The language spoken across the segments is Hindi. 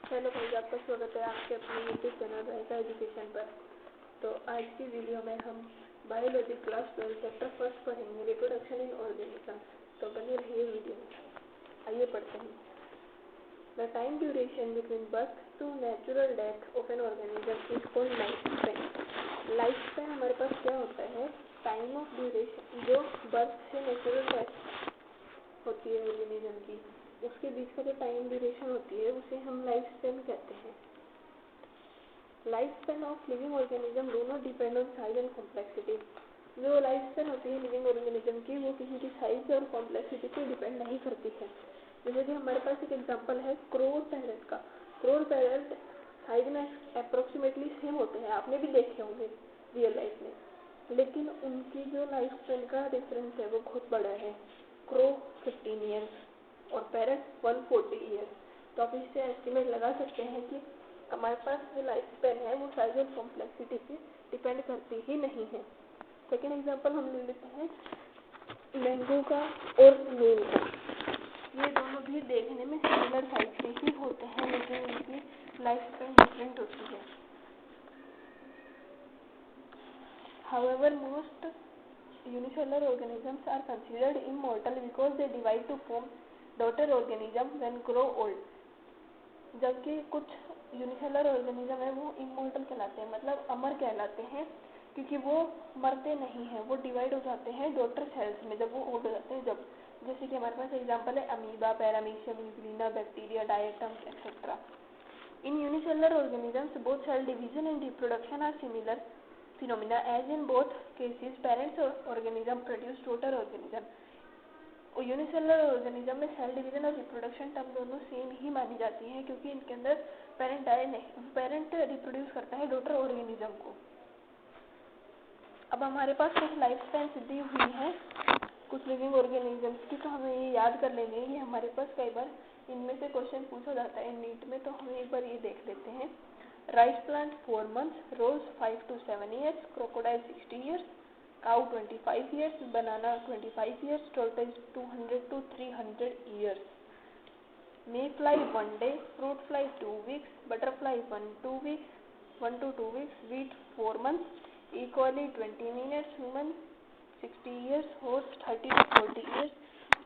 हेलो भाई, आपका स्वागत है आपके अपने यूट्यूब चैनल रहता एजुकेशन पर। तो आज की वीडियो में हम बायोलॉजी क्लास 12 चैप्टर फर्स्ट पढ़ेंगे, रिप्रोडक्शन इन ऑर्गेनिज्म। तो बने रहिए वीडियो में। आइए पढ़ते हैं। The time duration between birth to natural death of an organism is called life span. Life span हमारे पास क्या होता है? टाइम ऑफ ड्यूरेशन जो बर्थ से नेचुरल डेथ होती है ऑर्गेनिज्म की, उसके बीच का जो टाइम ड्यूरेशन होती है उसे हम लाइफ स्पैन कहते हैं। Life span of living organism do not depend on size and complexity. जो लाइफ स्पैन होती है लिविंग ऑर्गेनिज्म की, वो किसी की साइज और कॉम्प्लेक्सिटी पे डिपेंड नहीं करती है। जैसे कि हमारे पास एक एग्जांपल है क्रोर पैरट का। क्रोर पैरट साइज में अप्रोक्सीमेटली सेम होते हैं, आपने भी देखे होंगे रियल लाइफ में, लेकिन उनकी जो लाइफ स्पैन का डिफरेंस है वो बहुत बड़ा है। क्रो 15 ईयर्स और पैरट 140 ईयर्स। तो आप इससे एस्टिमेट लगा सकते हैं कि हमारे पास जो लाइफ स्पैन है वो साइज और कॉम्प्लेक्सिटी पे डिपेंड करती ही नहीं है। सेकेंड एग्जांपल हम ले लेते हैं मैंगो का और नीम का। ये दोनों भी देखने में सिमिलर साइज के ही होते हैं, लेकिन इनकी लाइफ स्पैन डिफरेंट होती है। However, most unicellular organisms are considered immortal because they divide to form daughter organism when grow old. जबकि कुछ यूनिसेलर ऑर्गेनिज्म है वो इमोर्टल कहलाते हैं, मतलब अमर कहलाते हैं, क्योंकि वो मरते नहीं हैं, वो डिवाइड हो जाते हैं डॉटर सेल्स में जब वो ओल्ड हो जाते हैं। जब जैसे कि हमारे पास एग्जांपल है amoeba, paramecium, euglena, bacteria, diatom etcetera. In unicellular organisms both cell division and reproduction are similar phenomena as in both cases parents organism produce daughter organism। और यूनिसेलुलर ऑर्गेनिज्म में सेल डिवीजन और रिप्रोडक्शन टर्म दोनों सेम ही मानी जाती हैं, क्योंकि इनके अंदर पेरेंट रिप्रोड्यूस करता है डॉटर ऑर्गेनिज्म को। अब हमारे पास कुछ लाइफ स्पैन दी हुई है कुछ लिविंग ऑर्गेनिजम्स की, तो हमें ये याद कर लेंगे। ये हमारे पास कई बार इनमें से क्वेश्चन पूछा जाता है नीट में, तो हम एक बार ये देख लेते हैं। Rice plant 4 months, rose 5 to 7 years, crocodile 60 years, cow 25 years, banana 25 years, tortoise 200 to 300 years, mayfly 1 day, fruit fly 2 weeks, butterfly 1 to 2 weeks, wheat 4 months, E. coli 20 minutes, human 60 years, horse 30 to 40 years,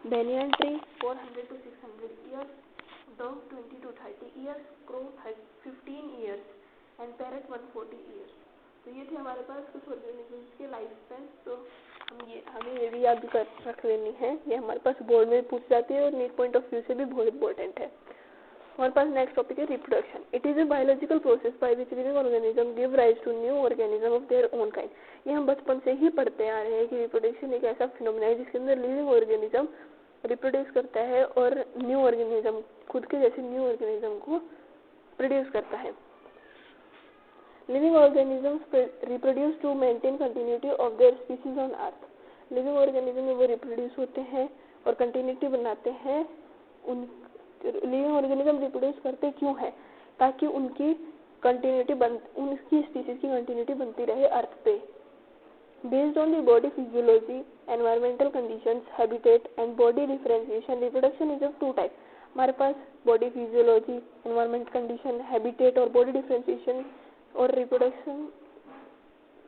banyan tree 400 to 600 years, dog 20 to 30 years, crow 15 years and parrot 140 years। तो ये थे हमारे पास कुछ ऑर्गेनिजम्स के लाइफ स्पैन। तो हमें ये भी याद कर रख लेनी है, ये हमारे पास बोर्ड में पूछ जाती है और नीट पॉइंट ऑफ व्यू से भी बहुत इंपॉर्टेंट है। हमारे पास नेक्स्ट टॉपिक है reproduction. It is a biological process by which living organism give rise to new organism of their own kind. ये हम बचपन से ही पढ़ते आ रहे हैं कि रिप्रोडक्शन एक ऐसा फिनोमेना है जिसके अंदर लिविंग ऑर्गेनिज्म रिप्रोड्यूस करता है और न्यू ऑर्गेनिज्म खुद के जैसे न्यू ऑर्गेनिज्म को प्रोड्यूस करता है। Living organisms reproduce to maintain continuity of their species on earth. Living organism में वो रिप्रोड्यूस होते हैं और कंटिन्यूटी बनाते हैं। उन लिविंग ऑर्गेनिज्म रिप्रोड्यूस करते क्यों है? ताकि उनकी कंटिन्यूटी उनकी स्पीसीज की कंटिन्यूटी बनती रहे अर्थ पे। Based on the body physiology, environmental conditions, habitat and body differentiation, reproduction is of two types। हमारे पास body physiology, environment condition, habitat और बॉडी डिफरेंशिएशन और रिप्रोडक्शन,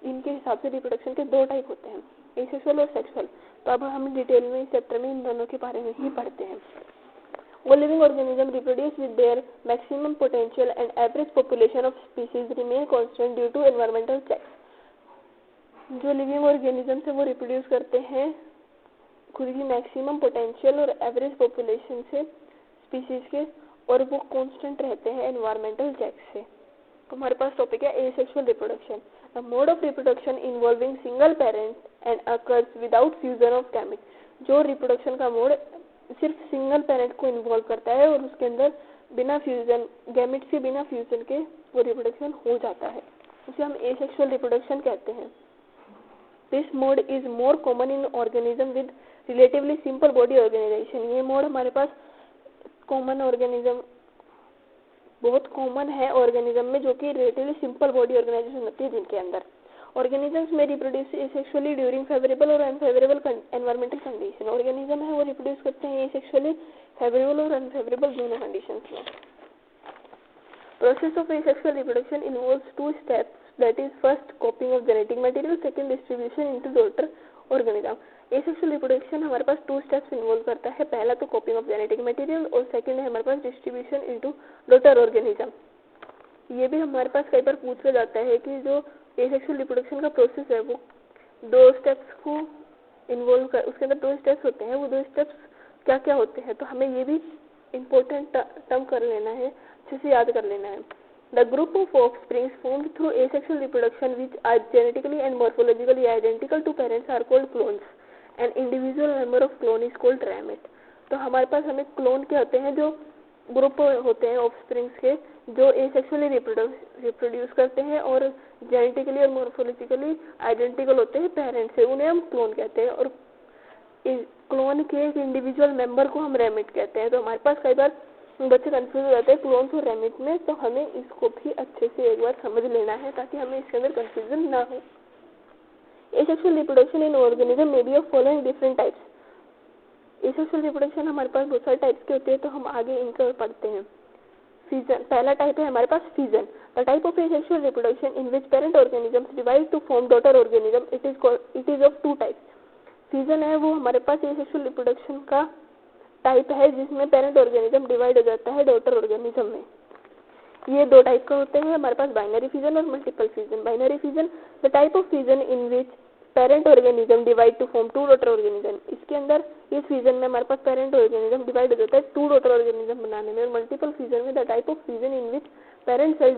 इनके हिसाब से रिप्रोडक्शन के दो टाइप होते हैं, एसेक्सुअल और सेक्सुअल। तो अब हम डिटेल में इस चैप्टर में इन दोनों के बारे में ही पढ़ते हैं। All living organisms reproduce with their maximum potential and average population of species remain constant due to environmental checks। जो लिविंग ऑर्गेनिज्म है वो रिप्रोड्यूस करते हैं खुद की मैक्सिमम पोटेंशियल और एवरेज पॉपुलेशन से स्पीसीज के, और वो कांस्टेंट रहते हैं एनवायरमेंटल चेक से। तो हमारे पास टॉपिक है asexual reproduction. The mode of reproduction involving single parent and occurs without fusion of gamete. जो रिप्रोडक्शन का मोड सिर्फ सिंगल पेरेंट को इन्वॉल्व करता है और उसके अंदर बिना फ्यूजन गैमेट से बिना फ्यूजन के वो रिप्रोडक्शन हो जाता है, उसे हम एसेक्सुअल रिप्रोडक्शन कहते हैं। This mode is more common in organism with relatively simple body organization। ये मोड हमारे पास बहुत कॉमन है ऑर्गेनिज्म में जो कि रिलेटिवली सिंपल बॉडी ऑर्गेनाइजेशन होती है, जिनके अंदर ऑर्गेनिजम्स में रिप्रोड्यूस एसेक्सुअली ड्यूरिंग फेवरेबल और अनफेवरेबल एनवायरमेंटल कंडीशन। ऑर्गेनिज्म है वो रिप्रोड्यूस करते हैं एसेक्सुअली फेवरेबल और अनफेवरेबल दोनों कंडीशंस में। Process of asexual reproduction involves two steps, that is first copying of genetic material, second distribution into daughter organism. Asexual reproduction हमारे पास टू स्टेप्स इन्वॉल्व करता है, पहला तो कॉपिंग ऑफ जेनेटिक मटेरियल और सेकंड है हमारे पास डिस्ट्रीब्यूशन इनटू डॉटर ऑर्गेनिज्म। ये भी हमारे पास कई बार पूछा जाता है कि जो एसेक्सुअल रिप्रोडक्शन का प्रोसेस है वो दो स्टेप्स को इन्वॉल्व कर, उसके अंदर दो स्टेप्स होते हैं, वो दो स्टेप्स क्या क्या होते हैं, तो हमें ये भी इम्पोर्टेंट टर्म कर लेना है, अच्छे से याद कर लेना है। The group of offspring formed through asexual reproduction which are genetically and morphologically identical to parents are called clones. An individual member of clone is called ramete. तो हमारे पास हमें क्लोन क्या होते हैं, जो ग्रुप होते हैं ऑफस्प्रिंग्स के जो एसेक्सुअली रिप्रोड्यूस करते हैं और जेनेटिकली और मॉर्फोलॉजिकली आइडेंटिकल होते हैं पेरेंट्स से, उन्हें हम क्लोन कहते हैं। और क्लोन के एक इंडिविजुअल मेंबर को हम रेमिट कहते हैं। तो हमारे पास कई बार बच्चे कंफ्यूज हो जाते हैं क्लोन्स और रेमिट में, तो हमें इसको भी अच्छे से एक बार समझ लेना है ताकि हमें इसके अंदर कंफ्यूजन ना हो। एसेक्सुअल रिप्रोडक्शन इन ऑर्गेनिज्म में be of following different types. Asexual reproduction हमारे पास बहुत सारे टाइप्स के होते हैं, तो हम आगे इनको पढ़ते हैं। फ्यूजन पहला टाइप है हमारे पास fusion. The type of asexual reproduction in which parent organisms divide to form daughter organism, it is of two types. Fusion है वो हमारे पास एसेक्सुअल रिप्रोडक्शन का टाइप है जिसमें पेरेंट ऑर्गेनिज्म डिवाइड हो जाता है डॉटर ऑर्गेनिज्म में। ये दो टाइप का होते हैं हमारे पास, बाइनरी फ्यूजन और multiple fusion. Binary fusion the type of fusion in which parent organism divide to form two daughter organism. इसके अंदर इस फ्यूजन में हमारे पास पेरेंट ऑर्गेनिज्म डिवाइड हो जाता है टू डॉटर ऑर्गेनिज्म बनाने में। और मल्टीपल फ्यूजन में the type of fusion in which parent cell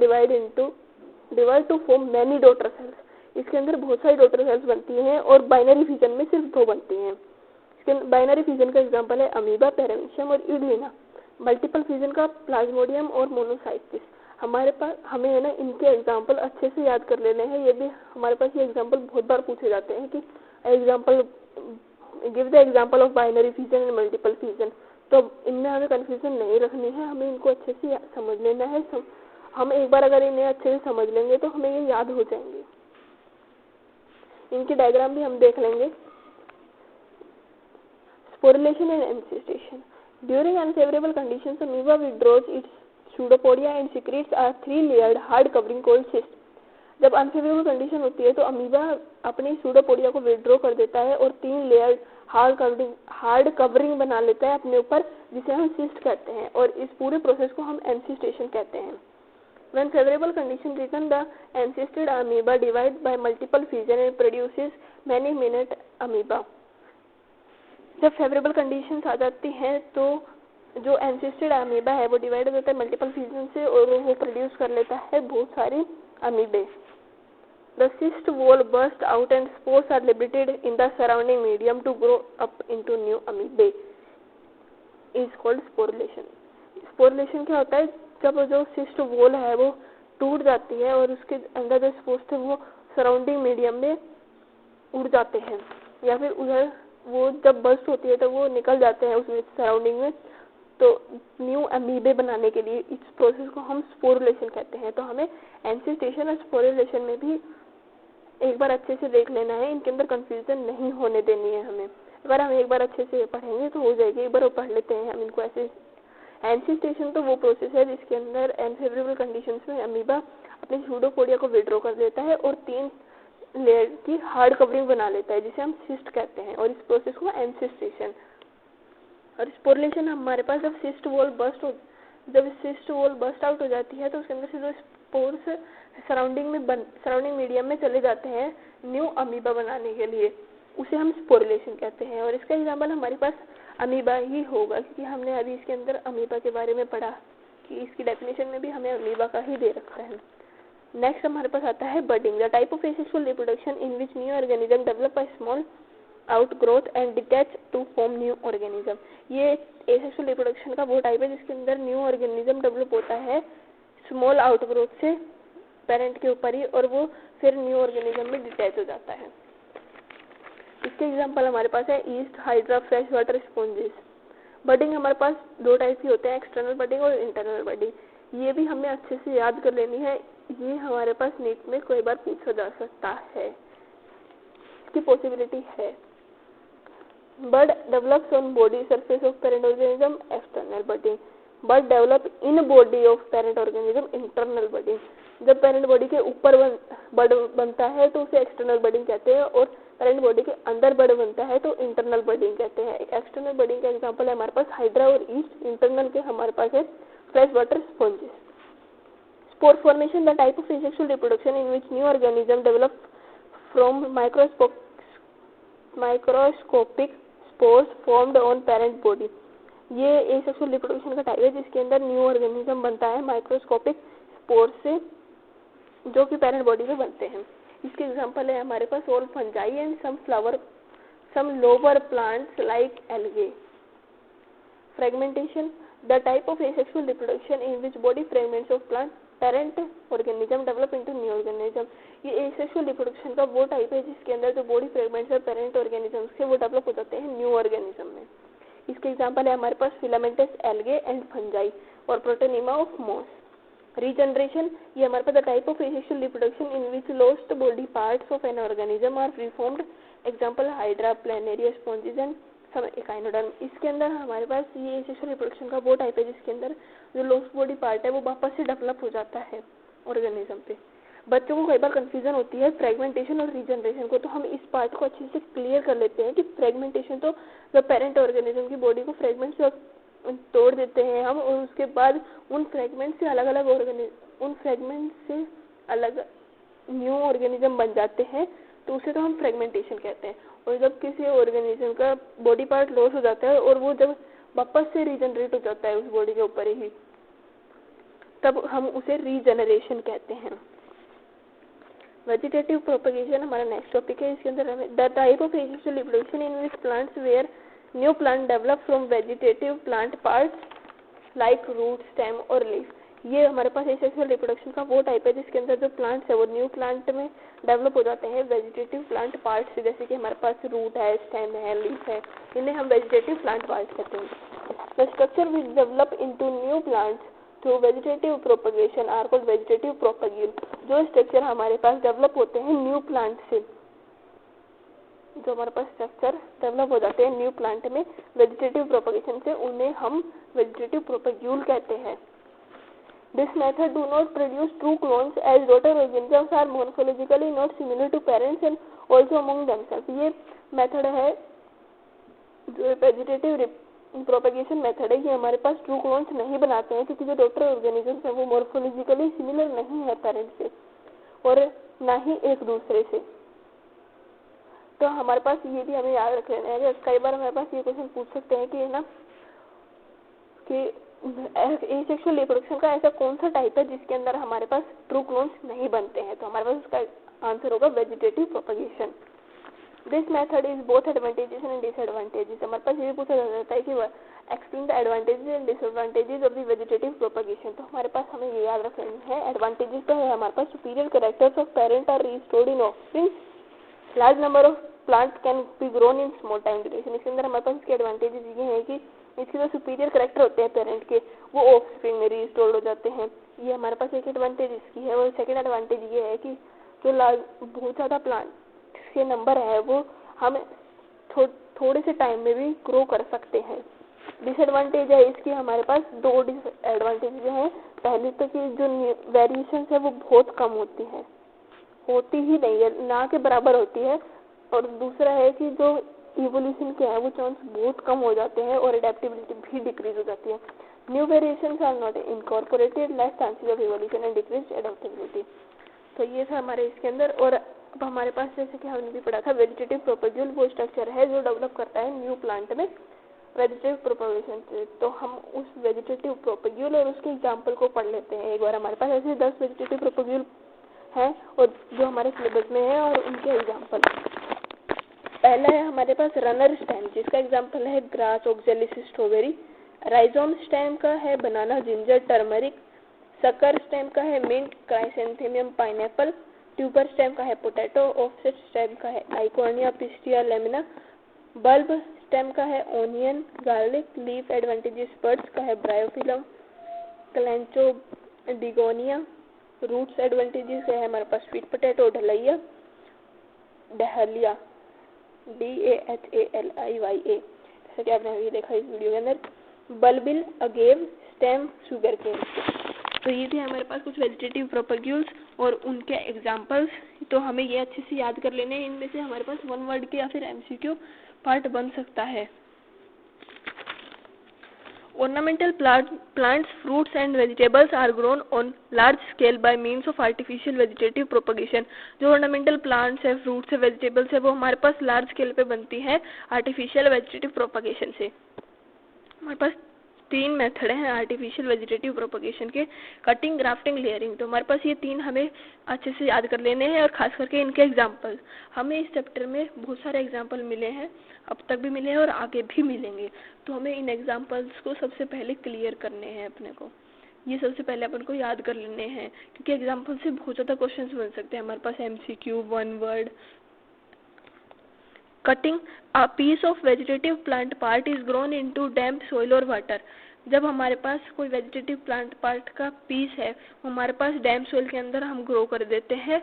divide to form many daughter cells. इसके अंदर बहुत सारी डॉटर सेल्स बनती हैं और बाइनरी फ्यूजन में सिर्फ दो बनती हैं। बाइनरी फ्यूजन का एग्जांपल है अमीबा, पैरामीशियम और यूग्लिना। मल्टीपल फ्यूजन का प्लाज्मोडियम और मोनोसाइटिस। हमारे पास हमें है ना इनके एग्जांपल अच्छे से याद कर लेने हैं। ये भी हमारे पास ये एग्जांपल बहुत बार पूछे जाते हैं कि example give the example of binary fusion and multiple fusion. तो इनमें हमें कंफ्यूजन नहीं रखनी है, हमें इनको अच्छे से समझ लेना है। हम एक बार अगर इन्हें अच्छे से समझ लेंगे तो हमें ये याद हो जाएंगे। इनके डायग्राम भी हम देख लेंगे। Sporulation and ancestration. During unfavorable conditions, amoeba withdraws its pseudopodia and secretes a three-layered hard covering called cyst. जब अनफेवरेबल कंडीशन होती है तो अमीबा अपनी सूडोपोडिया को विड्रॉ कर देता है और तीन लेयर हार्ड कवरिंग बना लेता है अपने ऊपर, जिसे हम सिस्ट कहते हैं। और इस पूरे प्रोसेस को हम एंसिस्टेशन कहते हैं। When favorable condition return, the encysted amoeba divides by multiple fusion and produces many minute amoeba. जब फेवरेबल कंडीशंस आ जाती हैं तो जो एंसिस्टेड अमीबा है वो डिवाइड हो जाता है मल्टीपल फ्यूजन से और वो प्रोड्यूस कर लेता है बहुत सारी amoebae. The cyst wall burst out and spores are liberated in the surrounding medium to grow up into new amoebae is called sporulation. Sporulation क्या होता है, जब जो सिस्ट वॉल है वो टूट जाती है और उसके अंदर जो स्पोर्स थे वो सराउंडिंग मीडियम में उड़ जाते हैं, या फिर उधर वो जब बर्स्ट होती है तो वो निकल जाते हैं उसमें सराउंडिंग में, तो न्यू अमीबे बनाने के लिए इस प्रोसेस को हम स्पोरुलेशन कहते हैं। तो हमें एंसिस्टेशन और स्पोरुलेशन में भी एक बार अच्छे से देख लेना है, इनके अंदर कंफ्यूजन नहीं होने देनी है हमें। अगर हम एक बार अच्छे से पढ़ेंगे तो हो जाएगी, एक बार वो पढ़ लेते हैं हम इनको ऐसे। एंसिस्टेशन तो वो प्रोसेस है जिसके अंदर अनफेवरेबल कंडीशंस में अमीबा अपनी सूडोपोडिया को विड्रॉ कर देता है और तीन लेयर की हार्ड कवरिंग बना लेता है जिसे हम सिस्ट कहते हैं, और इस प्रोसेस को एंसिस्टेशन। और स्पोरुलेशन हमारे पास जब सिस्ट वॉल बर्स्ट आउट हो जाती है तो उसके अंदर से जो स्पोर्स सराउंडिंग मीडियम में चले जाते हैं न्यू अमीबा बनाने के लिए, उसे हम स्पोरुलेशन कहते हैं। और इसका एग्जाम्पल हमारे पास अमीबा ही होगा क्योंकि हमने अभी इसके अंदर अमीबा के बारे में पढ़ा कि इसकी डेफिनेशन में भी हमें अमीबा का ही दे रखा है। नेक्स्ट हमारे पास आता है budding. The type of asexual reproduction in which new organism develop by small outgrowth and detach to form new organism. ये एसेक्सुअल रिप्रोडक्शन का वो टाइप है जिसके अंदर न्यू ऑर्गेनिज्म डेवलप होता है स्मॉल आउटग्रोथ से पेरेंट के ऊपर ही, और वो फिर न्यू ऑर्गेनिज्म में डिटैच हो जाता है। इसके एग्जाम्पल हमारे पास है east, hydra, fresh water sponges. Budding हमारे पास दो टाइप की होते हैं, एक्सटर्नल बडिंग और इंटरनल बडिंग। ये भी हमें अच्छे से याद कर लेनी है, ये हमारे पास नीट में कई बार पूछा जा सकता है, इसकी पॉसिबिलिटी है। Bud develops on body surface of parent organism, external budding. Bud develop in body of parent organism internal budding. जब पेरेंट बॉडी के ऊपर बड बनता है तो उसे एक्सटर्नल बडिंग कहते हैं, और पेरेंट बॉडी के अंदर बड बनता है तो इंटरनल बडिंग कहते हैं। एक्सटर्नल बडिंग का एग्जांपल है हमारे पास हाइड्रा और ईस्ट। इंटरनल के हमारे पास है fresh water sponges. Spore formation, the type of asexual reproduction in which new organism develop from microscopic spores formed on parent body. ये एसेक्सुअल रिप्रोडक्शन का टाइप है जिसके अंदर न्यू ऑर्गेनिज्म बनता है माइक्रोस्कोपिक स्पोर से, जो कि पेरेंट बॉडी में बनते हैं। इसके एग्जांपल है हमारे पास all fungi and some lower plants like algae. Fragmentation, the type of asexual reproduction in which body fragments of plant parent organism develop into new organism. ये एसेक्सुअल रिप्रोडक्शन का वो टाइप है जिसके अंदर जो बॉडी फ्रेगमेंट्स है पेरेंट ऑर्गेनिज्म से वो डेवलप हो जाते हैं न्यू ऑर्गेनिज्म में। इसके एग्जांपल है हमारे पास फिलामेंटस एल्गे एंड फंजाई और प्रोटोनीमा ऑफ मॉस। रीजनरेशन, ये हमारे पास the type of asexual reproduction in which lost body parts of an organism are reformed. Example hydra, planaria sponges and some echinoderm. इसके अंदर हमारे पास ये एसेक्सुअल रिप्रोडक्शन का वो टाइप है जिसके अंदर जो लॉस्ट बॉडी पार्ट है वो वापस से डेवलप हो जाता है ऑर्गेनिज्म पे। बच्चों को कई बार कंफ्यूजन होती है फ्रेगमेंटेशन और रीजनरेशन को, तो हम इस पार्ट को अच्छे से क्लियर कर लेते हैं कि फ्रेगमेंटेशन तो जब पेरेंट ऑर्गेनिज्म की बॉडी को फ्रेगमेंट्स तोड़ देते हैं हम, और उसके बाद उन फ्रेगमेंट से अलग न्यू ऑर्गेनिज्म बन जाते हैं, तो उसे तो हम फ्रेगमेंटेशन कहते हैं। और जब किसी ऑर्गेनिज्म का बॉडी पार्ट लॉस हो जाता है और वो जब वापस से रीजनरेट हो जाता है उस बॉडी के ऊपर ही, तब हम उसे रीजनरेशन कहते हैं। वेजिटेटिव प्रोपगेशन हमारा नेक्स्ट टॉपिक है। इसके अंदर हमें the type of asexual reproduction in which plants where new plant develop from vegetative plant parts like root, stem और लीफ। ये हमारे पास एसेक्सुअल रिप्रोडक्शन का वो टाइप है जिसके अंदर जो प्लांट्स है वो न्यू प्लांट में डेवलप हो जाते हैं वेजिटेटिव प्लांट पार्ट से, जैसे कि हमारे पास रूट है, स्टेम है, लीफ है, इन्हें हम वेजिटेटिव प्लांट पार्ट कहते हैं। The structure which develop into new plants through vegetative propagation are called vegetative propagule. जो स्ट्रक्चर हमारे पास डेवलप होते हैं न्यू प्लांट से, जो हमारे पास स्ट्रक्चर डेवलप हो जाते हैं न्यू प्लांट में वेजिटेटिव प्रोपगेशन से, उन्हें हम वेजिटेटिव प्रोपग्यूल कहते हैं। This method do not produce true clones as daughter organisms are morphologically not similar to parents and also among themself. ये मेथड है जो वेजिटेटिव प्रोपगेशन मेथड है, ये हमारे पास ट्रू क्लोन्स नहीं बनाते हैं क्योंकि जो डॉटर ऑर्गेनिजम्स है वो मॉर्फोलॉजिकली सिमिलर नहीं है पेरेंट से और ना ही एक दूसरे से। तो हमारे पास ये भी हमें याद रख लेना है। कई बार हमारे पास ये क्वेश्चन पूछ सकते हैं कि ना कि एसेक्सुअल रिप्रोडक्शन का ऐसा कौन सा टाइप है जिसके अंदर हमारे पास ट्रू क्लोन्स नहीं बनते हैं, तो हमारे पास उसका आंसर होगा vegetative propagation. This method is both advantages and disadvantages. हमारे पास ये भी पूछा जाता है कि explain the advantages and disadvantages of the vegetative propagation. तो हमारे पास हमें ये याद रखना है, एडवांटेजेस तो है हमारे पास superior characters of parent are restored in offspring, large number of plant can be grown in small time duration. इसके अंदर हमारे पास इसके एडवांटेजेस ये हैं कि इसके जो सुपीरियर कैरेक्टर होते हैं पेरेंट के वो ऑफस्प्रिंग में रिस्टोर्ड हो जाते हैं, ये हमारे पास एक एडवांटेज इसकी है। और सेकेंड एडवांटेज ये है कि जो बहुत ज़्यादा प्लांट के नंबर है वो हम थोड़े से टाइम में भी ग्रो कर सकते हैं। डिसएडवांटेज है इसकी हमारे पास दो डिसएडवांटेज हैं। पहले तो कि जो वेरिएशन है वो बहुत कम होती है, होती ही नहीं है, ना के बराबर होती है। और दूसरा है कि जो इवोल्यूशन के हैं वो चांस बहुत कम हो जाते हैं और एडेप्टेबिलिटी भी डिक्रीज हो जाती है। New variations are not incorporated, less chances of evolution and decrease adaptability. तो ये था हमारे इसके अंदर। और अब हमारे पास जैसे कि हमने भी पढ़ा था वेजिटेटिव प्रोपग्यूल वो स्ट्रक्चर है जो डेवलप करता है न्यू प्लांट में वेजिटेटिव प्रोपगेशन से। तो हम उस वेजिटेटिव प्रोपग्यूल और उसके एग्जाम्पल को पढ़ लेते हैं एक बार। हमारे पास ऐसे 10 वेजिटेटिव प्रोपग्यूल हैं और जो हमारे सिलेबस में है और उनके एग्जाम्पल। पहला है हमारे पास रनर स्टेम जिसका एग्जाम्पल है grass, oxalis, strawberry. Rhizome stem का है बनाना, जिंजर, टर्मरिक। सकर स्टेम का है मिंट, क्राइसेंथेमियम, पाइनएप्पल। ट्यूबर स्टेम का है पोटैटो। ऑफसेट स्टेम का है आइकोनिया, पिस्टिया, लेमिना। बल्ब स्टेम का है onion, garlic. Leaf advantages birds का है ब्रायोफिलम, क्लेंचो, डिगोनिया। रूट्स एडवांटेजेस है हमारे पास स्वीट पोटैटो, डहलिया, DAHALIYA, जैसे कि आपने अभी देखा इस वीडियो के अंदर। Bulbil, agave stem sugar cane. तो ये थे हमारे पास कुछ वेजिटेटिव प्रोपेग्यूल्स और उनके एग्जांपल्स। तो हमें ये अच्छे से याद कर लेने हैं। इनमें से हमारे पास वन वर्ड के या फिर एमसीक्यू पार्ट बन सकता है। Ornamental plants, fruits and vegetables are grown on large scale by means of artificial vegetative propagation। जो ornamental plants है, fruits है, vegetables है, वो हमारे पास large scale पे बनती है artificial vegetative propagation से। हमारे पास 3 मेथड हैं आर्टिफिशियल वेजिटेटिव प्रोपगेशन के, कटिंग, ग्राफ्टिंग, लेयरिंग। तो हमारे पास ये 3 हमें अच्छे से याद कर लेने हैं और खास करके इनके एग्जाम्पल। हमें इस चैप्टर में बहुत सारे एग्जाम्पल मिले हैं, अब तक भी मिले हैं और आगे भी मिलेंगे। तो हमें इन एग्जाम्पल्स को सबसे पहले क्लियर करने हैं अपने को। ये सबसे पहले अपन को याद कर लेने हैं, क्योंकि एग्जाम्पल से बहुत ज़्यादा क्वेश्चंस बन सकते हैं हमारे पास। MCQ, one word. Cutting, a piece of vegetative plant part is grown into damp soil or water। जब हमारे पास कोई वेजिटेटिव प्लांट पार्ट का पीस है, हमारे पास डैम्प सोइल के अंदर हम ग्रो कर देते हैं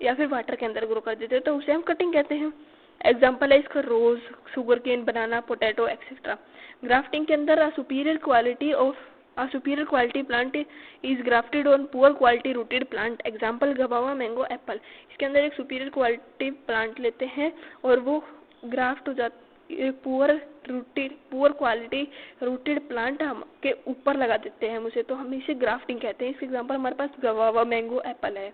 या फिर वाटर के अंदर ग्रो कर देते हैं, तो उसे हम कटिंग कहते हैं। एग्जाम्पल है इसका रोज, शुगर केन, बनाना, पोटैटो एक्सेट्रा। ग्राफ्टिंग के अंदर a superior quality plant is grafted on poor quality rooted plant। Example गवावा, mango, Apple. इसके अंदर एक सुपीरियर क्वालिटी प्लांट लेते हैं और वो ग्राफ्ट हो जाती है, पुअर क्वालिटी रूटेड प्लांट हम के ऊपर लगा देते हैं उसे, तो हम इसे ग्राफ्टिंग कहते हैं। इसके एग्जाम्पल हमारे पास गवावा, मैंगो, एप्पल है।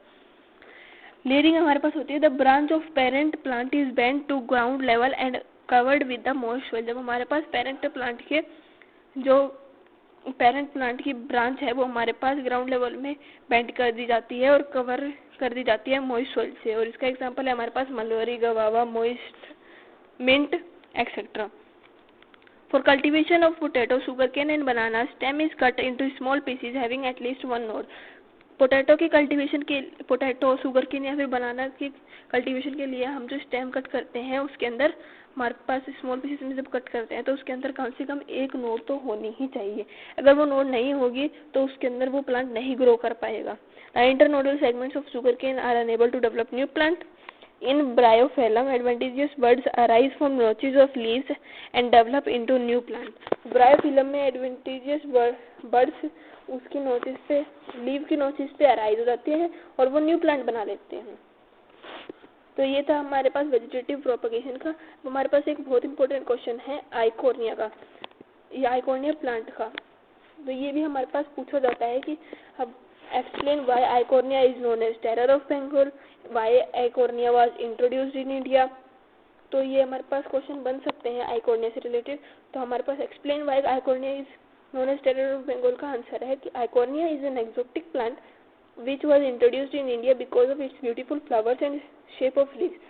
लेयरिंग हमारे पास होती है the branch of parent plant is bend to ground level and covered with the moist soil. जब हमारे पास पेरेंट प्लांट की ब्रांच है वो हमारे पास ग्राउंड लेवल में बेंड कर दी जाती है और कवर कर दी जाती है मॉइस्ट सोइल से। और इसका एग्जांपल है हमारे पास mulberry, guava, moist, mint etcetera. For cultivation of potato, sugarcane and banana, stem is cut into small pieces having at least one node। Potato की कल्टीवेशन के, पोटैटो, सुगरकेन या फिर बनाना की कल्टीवेशन के लिए हम जो स्टेम कट करते हैं उसके अंदर हमारे पास स्मॉल पीसेस में जब कट करते हैं तो उसके अंदर कम से कम एक नोड तो होनी ही चाहिए। अगर वो नोड नहीं होगी तो उसके अंदर वो प्लांट नहीं ग्रो कर पाएगा। The internodal segments of sugarcane are unable to develop new plant। In Bryophyllum, adventitious buds arise from notches of leaves and develop into new plant। Bryophyllum में adventitious buds उसकी नोचिस पे, लीव की नोचिस पे अराइज हो जाती हैं और वो न्यू प्लांट बना लेते हैं। तो ये था हमारे पास वेजिटेटिव प्रोपगेशन का। हमारे पास एक बहुत इंपॉर्टेंट क्वेश्चन है आइकोर्निया का, या आइकोर्निया प्लांट का। तो ये भी हमारे पास पूछा जाता है कि अब explain why Eichhornia is known as terror of Bengal, why Eichhornia was introduced in India. तो ये हमारे पास क्वेश्चन बन सकते हैं आइकोर्निया से रिलेटेड। तो हमारे पास explain why Eichhornia is known as terror of Bengal का आंसर है कि Eichhornia is an exotic plant which was introduced in India because of its beautiful flowers and shape of leaves।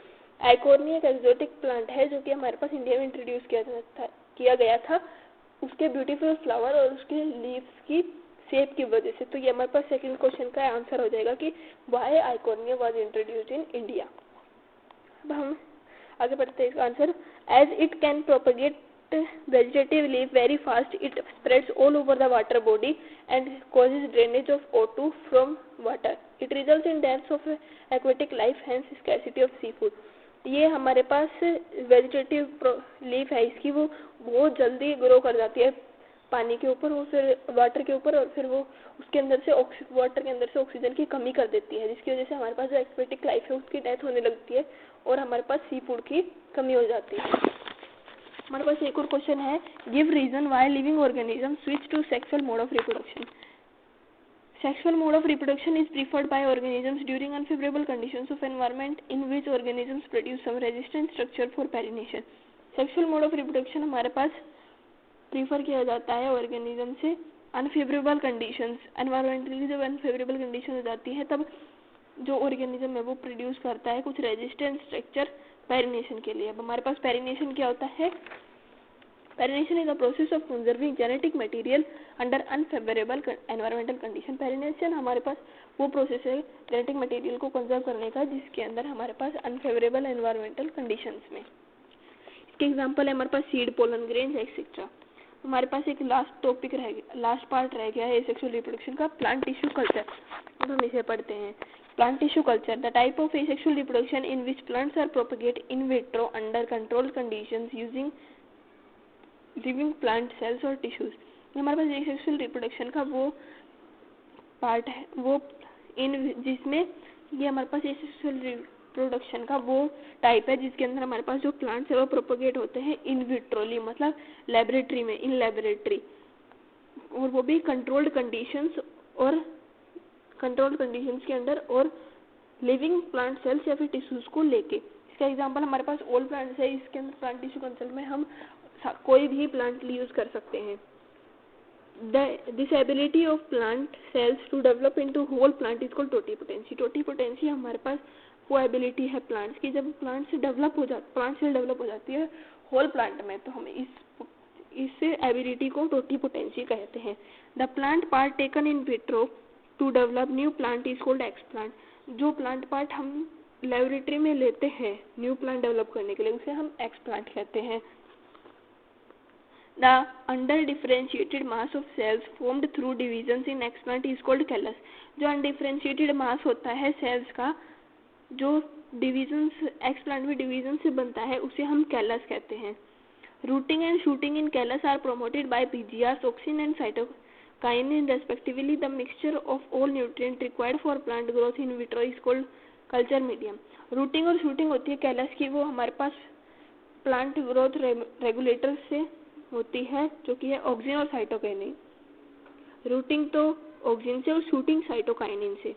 Eichhornia एक एक्सोटिक प्लांट है जो कि हमारे पास इंडिया में इंट्रोड्यूस किया गया था उसके ब्यूटीफुल फ्लावर और उसके लीव्स की शेप की वजह से। तो ये हमारे पास सेकंड क्वेश्चन का आंसर हो जाएगा कि why Eichhornia was introduced in India. अब हम आगे बढ़ते हैं इसका answer. As it can propagate vegetative leaf very fast, it spreads all over the water body and causes drainage of O2 from water। It results in deaths of aquatic life, hence scarcity of seafood। ये हमारे पास वेजिटेटिव लीफ है इसकी, वो बहुत जल्दी ग्रो कर जाती है पानी के ऊपर और फिर वाटर के ऊपर, और फिर वो उसके अंदर से वाटर के अंदर से ऑक्सीजन की कमी कर देती है, जिसकी वजह से हमारे पास जो एक्वेटिक लाइफ है उसकी डेथ होने लगती है और हमारे पास सी फूड की कमी हो जाती है। हमारे पास एक और क्वेश्चन है, give reason why living organism switch to sexual mode of reproduction. Sexual mode of reproduction is preferred by organisms during unfavourable conditions of environment in which organisms produce some resistant structure for perennation. Sexual mode of reproduction हमारे पास प्रीफर किया जाता है ऑर्गेनिज्म से अनफेवरेबल कंडीशंस, एनवायरमेंटली जब अनफेवरेबल कंडीशन हो जाती है तब जो ऑर्गेनिज्म है वो प्रोड्यूस करता है कुछ रेजिस्टेंट स्ट्रक्चर पेरिनेशन के लिए। अब हमारे पास पेरिनेशन क्या होता है? Perennation is a process of conserving genetic material under unfavourable environmental condition. Perennation हमारे पास वो प्रोसेस है जेनेटिक मटेरियल को कंजर्व करने का जिसके अंदर हमारे पास अनफेवरेबल एनवायरमेंटल कंडीशंस में। इसके एग्जांपल है हमारे पास सीड, पोलन ग्रेन्स एक्सेट्रा। हमारे पास एक लास्ट पार्ट रह गया है सेक्सुअल रिप्रोडक्शन का, प्लांट टिश्यू कल्चर। अब हम इसे पढ़ते हैं। Plant tissue culture, the type of asexual reproduction in which plants are propagated in vitro under controlled conditions using living plant cells or tissues। हमारे पास एसेक्सुअल रिप्रोडक्शन का वो पार्ट है, वो जिसमें ये हमारे पास एसेक्सुअल रिप्रोडक्शन का वो टाइप है जिसके अंदर हमारे पास जो प्लांट्स है वो प्रोपोगेट होते हैं इन विट्रोली, मतलब लेबोरेटरी में, इन लेबोरेटरी, और वो भी कंट्रोल्ड कंडीशंस के अंदर, और लिविंग प्लांट सेल्स या फिर टिश्यूज को लेके। इसका एग्जांपल हमारे पास ऑल प्लांट्स है, इसके अंदर प्लांट टिश्यू कंसल्ट में हम कोई भी प्लांट यूज कर सकते हैं। This ability of plant cells to develop into whole plant is called totipotency. Totipotency हमारे पास वो एबिलिटी है प्लांट्स की, जब प्लांट सेल डेवलप हो जाती है होल प्लांट में, तो हम इस एबिलिटी को टोटीपोटेंसी कहते हैं। The plant part taken in vitro to develop new plant is called explant. जो प्लांट पार्ट हम लेबोरेटरी में लेते हैं न्यू प्लांट डेवलप करने के लिए, उसे हम एक्सप्लांट कहते हैं। The undifferentiated mass of cells formed through divisions in explant is called callus। जो undifferentiated mass होता है सेल्स का, जो डिविजन्स एक्सप्लांट में डिवीजन से बनता है, उसे हम कैलस कहते हैं। Rooting and shooting in callus are promoted by PGR, auxin and cytokinin respectively. The mixture of all nutrient required for plant growth in vitro is called culture medium. Rooting और शूटिंग होती है कैलस की, वो हमारे पास प्लांट ग्रोथ रेगुलेटर से होती है, जो कि है ऑक्सिन और साइटोकाइनिन। रूटिंग तो ऑक्सिन से और शूटिंग साइटोकाइनिन से।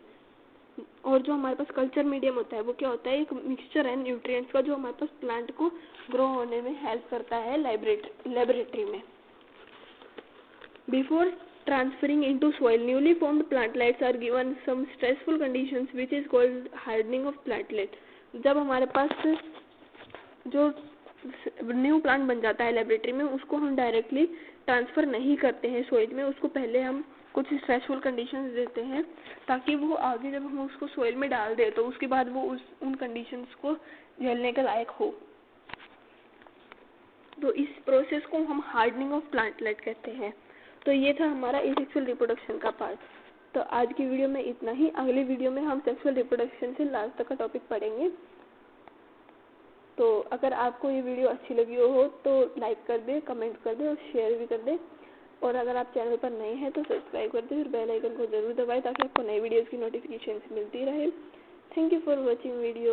और जो हमारे पास कल्चर मीडियम होता है वो क्या होता है, एक मिक्सचर है न्यूट्रिएंट्स का, जो हमारे पास प्लांट को ग्रो होने में हेल्प करता है लेबोरेटरी में। Before transferring into soil, newly formed plantlets are given some stressful conditions which is called hardening of plantlet. जब हमारे पास जो न्यू प्लांट बन जाता है लेबोरेटरी में, उसको हम डायरेक्टली ट्रांसफर नहीं करते हैं सॉइल में, उसको पहले हम कुछ स्ट्रेसफुल कंडीशंस देते हैं, ताकि वो आगे जब हम उसको सॉइल में डाल दें तो उसके बाद वो उन कंडीशंस को झेलने के लायक हो। तो इस प्रोसेस को हम हार्डनिंग ऑफ प्लांटलेट कहते हैं। तो ये था हमारा एसेक्सुअल रिप्रोडक्शन का पार्ट। तो आज की वीडियो में इतना ही। अगली वीडियो में हम सेक्सुअल रिप्रोडक्शन से लास्ट तक का टॉपिक पढ़ेंगे। तो अगर आपको ये वीडियो अच्छी लगी हो तो लाइक कर दे, कमेंट कर दे और शेयर भी कर दे। और अगर आप चैनल पर नए हैं तो सब्सक्राइब कर दे और बेल आइकन को जरूर दबाएं, ताकि आपको नई वीडियोस की नोटिफिकेशन मिलती रहे। Thank you for watching video.